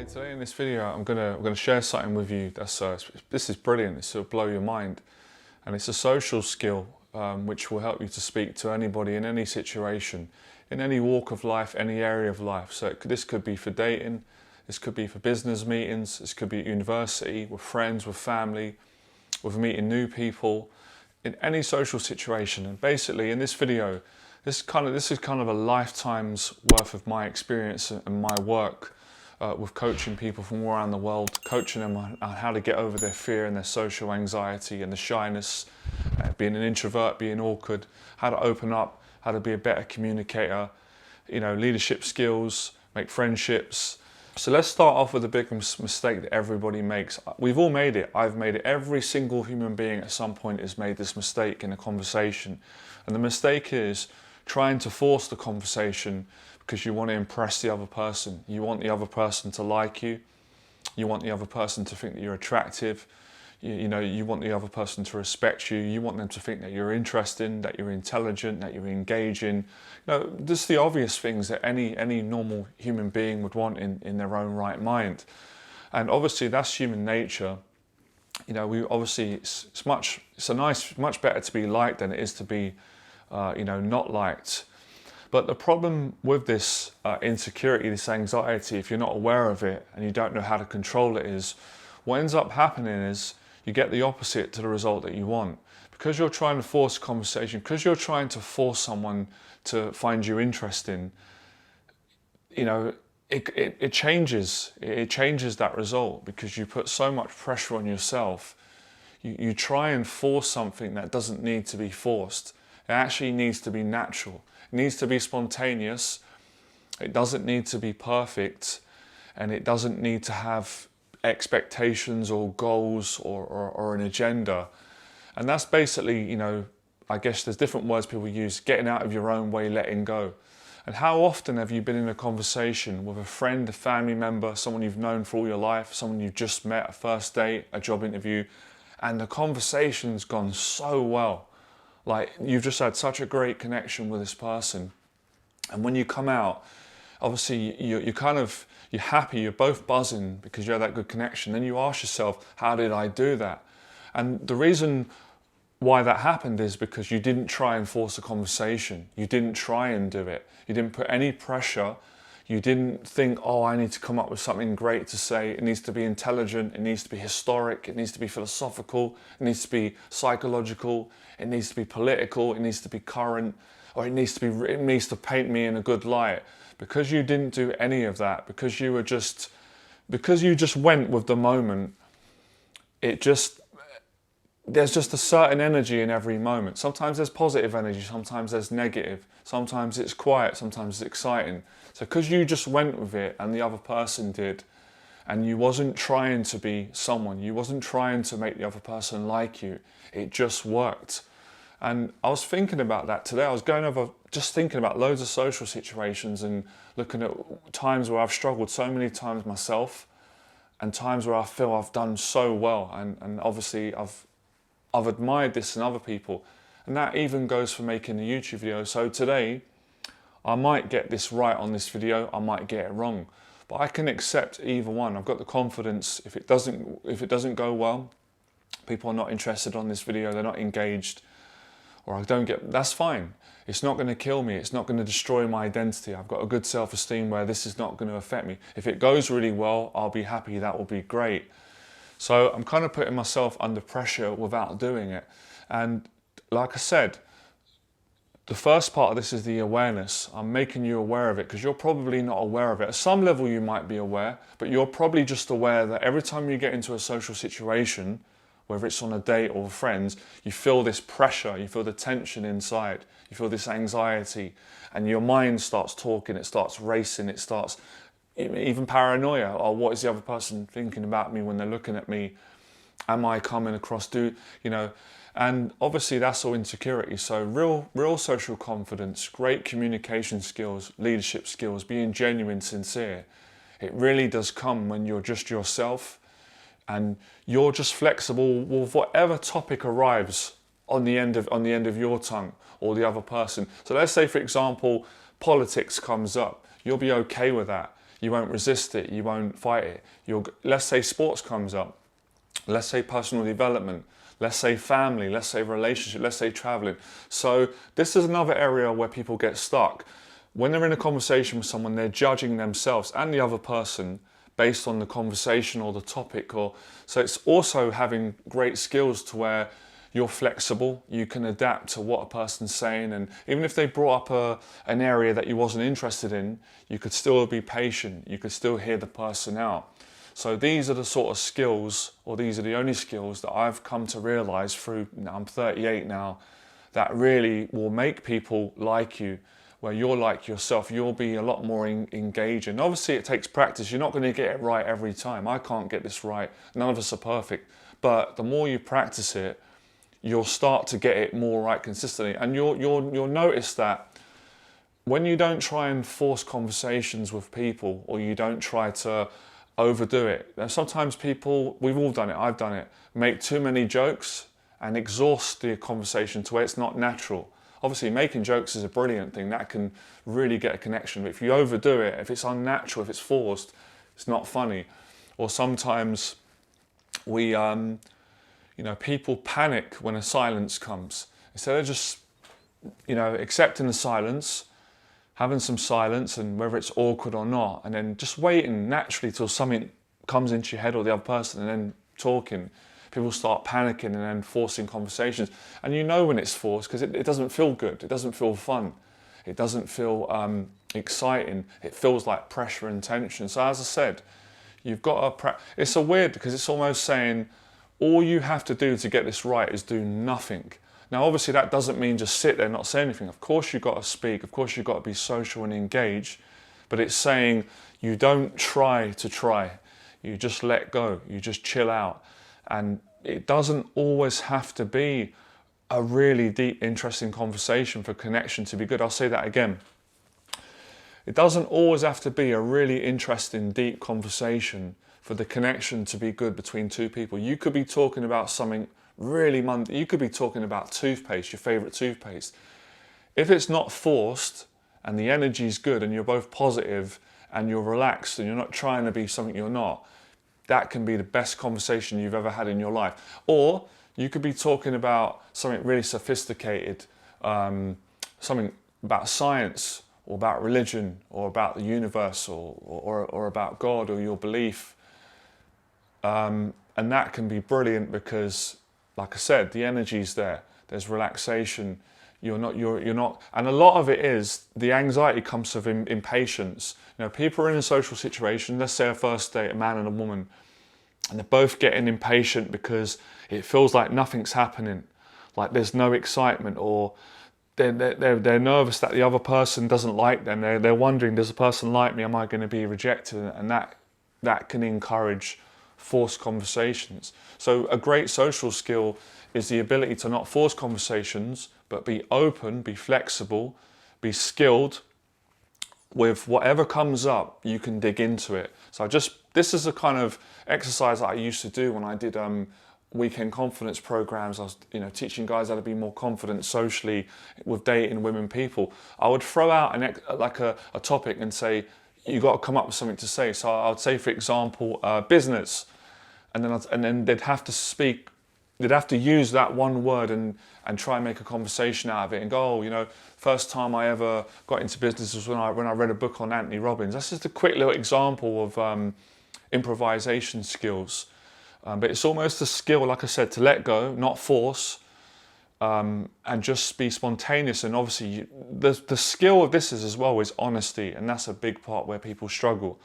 Hey, today in this video I'm gonna share something with you that's this is brilliant. This will blow your mind, and it's a social skill which will help you to speak to anybody in any situation, in any walk of life, any area of life. So this could be for dating, this could be for business meetings, this could be at university, with friends, with family, with meeting new people, in any social situation. And basically in this video, this is kind of a lifetime's worth of my experience and my work with coaching people from all around the world, coaching them on how to get over their fear and their social anxiety and the shyness, being an introvert, being awkward, how to open up, how to be a better communicator, you know, leadership skills, make friendships. So let's start off with the big mistake that everybody makes. We've all made it. I've made it. Every single human being at some point has made this mistake in a conversation. And the mistake is trying to force the conversation because you want to impress the other person. You want the other person to like you. You want the other person to think that you're attractive. You want the other person to respect you. You want them to think that you're interesting, that you're intelligent, that you're engaging. Just the obvious things that any normal human being would want in their own right mind. And obviously that's human nature. It's much better to be liked than it is to be not liked. But the problem with this insecurity, this anxiety, if you're not aware of it and you don't know how to control it, is what ends up happening is you get the opposite to the result that you want. Because you're trying to force a conversation, because you're trying to force someone to find you interesting, it changes that result because you put so much pressure on yourself. You try and force something that doesn't need to be forced. It actually needs to be natural. It needs to be spontaneous. It doesn't need to be perfect, and it doesn't need to have expectations or goals or an agenda. And that's basically, I guess there's different words people use: getting out of your own way, letting go. And how often have you been in a conversation with a friend, a family member, someone you've known for all your life, someone you've just met, a first date, a job interview, and the conversation's gone so well? Like, you've just had such a great connection with this person. And when you come out, obviously you're happy, you're both buzzing because you had that good connection. Then you ask yourself, how did I do that? And the reason why that happened is because you didn't try and force a conversation. You didn't try and do it. You didn't put any pressure. You didn't think, oh, I need to come up with something great to say. It needs to be intelligent. It needs to be historic. It needs to be philosophical. It needs to be psychological. It needs to be political. It needs to be current, or it needs to paint me in a good light. Because you didn't do any of that, because you just went with the moment, there's just a certain energy in every moment. Sometimes there's positive energy, sometimes there's negative, sometimes it's quiet, sometimes it's exciting. So because you just went with it and the other person did, and you wasn't trying to be someone, you wasn't trying to make the other person like you, it just worked. And I was thinking about that today. I was going over, just thinking about loads of social situations and looking at times where I've struggled so many times myself, and times where I feel I've done so well. And obviously I've admired this in other people. And that even goes for making a YouTube video. So today, I might get this right on this video, I might get it wrong. But I can accept either one. I've got the confidence. If it doesn't go well, people are not interested on this video, they're not engaged, or that's fine. It's not going to kill me. It's not going to destroy my identity. I've got a good self-esteem where this is not going to affect me. If it goes really well, I'll be happy. That will be great. So I'm kind of putting myself under pressure without doing it. And like I said, the first part of this is the awareness. I'm making you aware of it because you're probably not aware of it. At some level you might be aware, but you're probably just aware that every time you get into a social situation, whether it's on a date or with friends, you feel this pressure, you feel the tension inside, you feel this anxiety, and your mind starts talking, it starts racing, it starts even paranoia. Oh, what is the other person thinking about me when they're looking at me? Am I coming across, and obviously that's all insecurity. So real social confidence, great communication skills, leadership skills, being genuine, sincere, it really does come when you're just yourself and you're just flexible with whatever topic arrives on the end of your tongue or the other person. So let's say, for example, politics comes up. You'll be okay with that. You won't resist it. You won't fight it. Let's say sports comes up. Let's say personal development. Let's say family. Let's say relationship. Let's say traveling. So this is another area where people get stuck. When they're in a conversation with someone, they're judging themselves and the other person based on the conversation or the topic. So it's also having great skills to where you're flexible, you can adapt to what a person's saying, and even if they brought up an area that you wasn't interested in, you could still be patient, you could still hear the person out. So these are the sort of skills, or these are the only skills that I've come to realise through, I'm 38 now, that really will make people like you, where you're like yourself. You'll be a lot more engaging. Obviously it takes practice, you're not going to get it right every time. I can't get this right, none of us are perfect, but the more you practice it, you'll start to get it more right consistently, and you'll notice that when you don't try and force conversations with people, or you don't try to overdo it. Now, sometimes people, we've all done it, I've done it, make too many jokes and exhaust the conversation to where it's not natural. Obviously, making jokes is a brilliant thing, that can really get a connection, but if you overdo it, if it's unnatural, if it's forced, it's not funny. Or sometimes we people panic when a silence comes. Instead of just, accepting the silence, having some silence, and whether it's awkward or not, and then just waiting naturally till something comes into your head or the other person, and then talking, people start panicking and then forcing conversations. And you know when it's forced because it doesn't feel good, it doesn't feel fun, it doesn't feel exciting, it feels like pressure and tension. So as I said, you've got to it's a weird, because it's almost saying, all you have to do to get this right is do nothing. Now, obviously, that doesn't mean just sit there and not say anything. Of course, you've got to speak. Of course, you've got to be social and engage. But it's saying you don't try to try. You just let go. You just chill out. And it doesn't always have to be a really deep, interesting conversation for connection to be good. I'll say that again. It doesn't always have to be a really interesting, deep conversation for the connection to be good between two people. You could be talking about something really mundane. You could be talking about toothpaste, your favourite toothpaste. If it's not forced and the energy is good and you're both positive and you're relaxed and you're not trying to be something you're not, that can be the best conversation you've ever had in your life. Or you could be talking about something really sophisticated, something about science or about religion or about the universe or about God or your belief. And that can be brilliant because, like I said, the energy's there. There's relaxation. You're not, and a lot of it is the anxiety comes from impatience. People are in a social situation. Let's say a first date, a man and a woman, and they're both getting impatient because it feels like nothing's happening, like there's no excitement, or they're nervous that the other person doesn't like them. They're wondering, does the person like me? Am I going to be rejected? And that can encourage forced conversations. So a great social skill is the ability to not force conversations, but be open, be flexible, be skilled with whatever comes up. You can dig into it. So this is a kind of exercise that I used to do when I did weekend confidence programs. I was teaching guys how to be more confident socially with dating women, people. I would throw out a topic and say, you got to come up with something to say. So I would say, for example, business, and then they'd have to use that one word and try and make a conversation out of it and go, first time I ever got into business was when I read a book on Anthony Robbins. That's just a quick little example of improvisation skills. But it's almost a skill, like I said, to let go, not force, and just be spontaneous. And obviously the skill of this is honesty, and that's a big part where people struggle.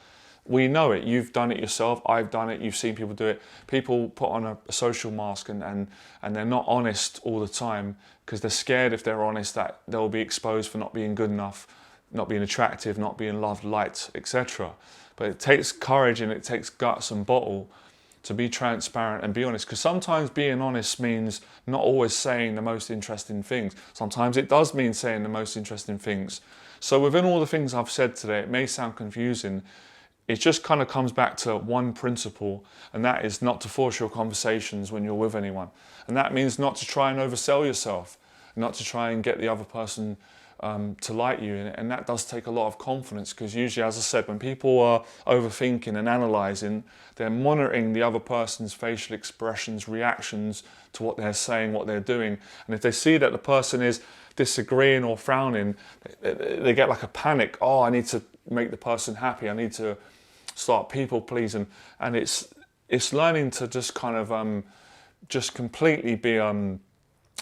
We know it. You've done it yourself. I've done it. You've seen people do it. People put on a social mask and they're not honest all the time because they're scared if they're honest that they'll be exposed for not being good enough, not being attractive, not being loved, liked, etc. But it takes courage and it takes guts and bottle to be transparent and be honest, because sometimes being honest means not always saying the most interesting things. Sometimes it does mean saying the most interesting things. So within all the things I've said today, it may sound confusing. It just kind of comes back to one principle, and that is not to force your conversations when you're with anyone. And that means not to try and oversell yourself, not to try and get the other person to like you, and that does take a lot of confidence, because usually, as I said, when people are overthinking and analysing, they're monitoring the other person's facial expressions, reactions to what they're saying, what they're doing, and if they see that the person is disagreeing or frowning, they get like a panic. Oh, I need to make the person happy, I need to start people pleasing, and it's learning to just kind of just completely be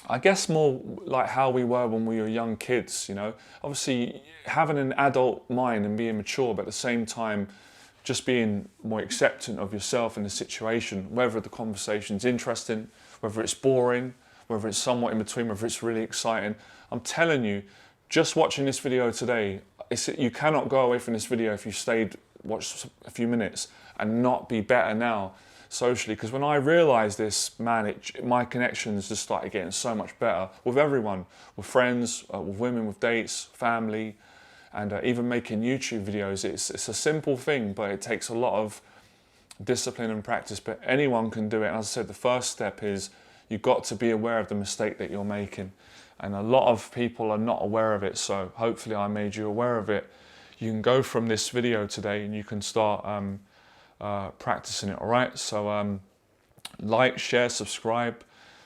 I guess more like how we were when we were young kids, you know. Obviously, having an adult mind and being mature, but at the same time, just being more acceptant of yourself in the situation, whether the conversation's interesting, whether it's boring, whether it's somewhat in between, whether it's really exciting. I'm telling you, just watching this video today, you cannot go away from this video if you watched a few minutes and not be better now socially, because when I realised this, man, my connections just started getting so much better with everyone, with friends, with women, with dates, family, and even making YouTube videos. It's a simple thing, but it takes a lot of discipline and practice, but anyone can do it. And as I said, the first step is you've got to be aware of the mistake that you're making, and a lot of people are not aware of it, so hopefully I made you aware of it. You can go from this video today and you can start practicing it, all right? So like, share, subscribe,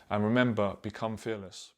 and remember, become fearless.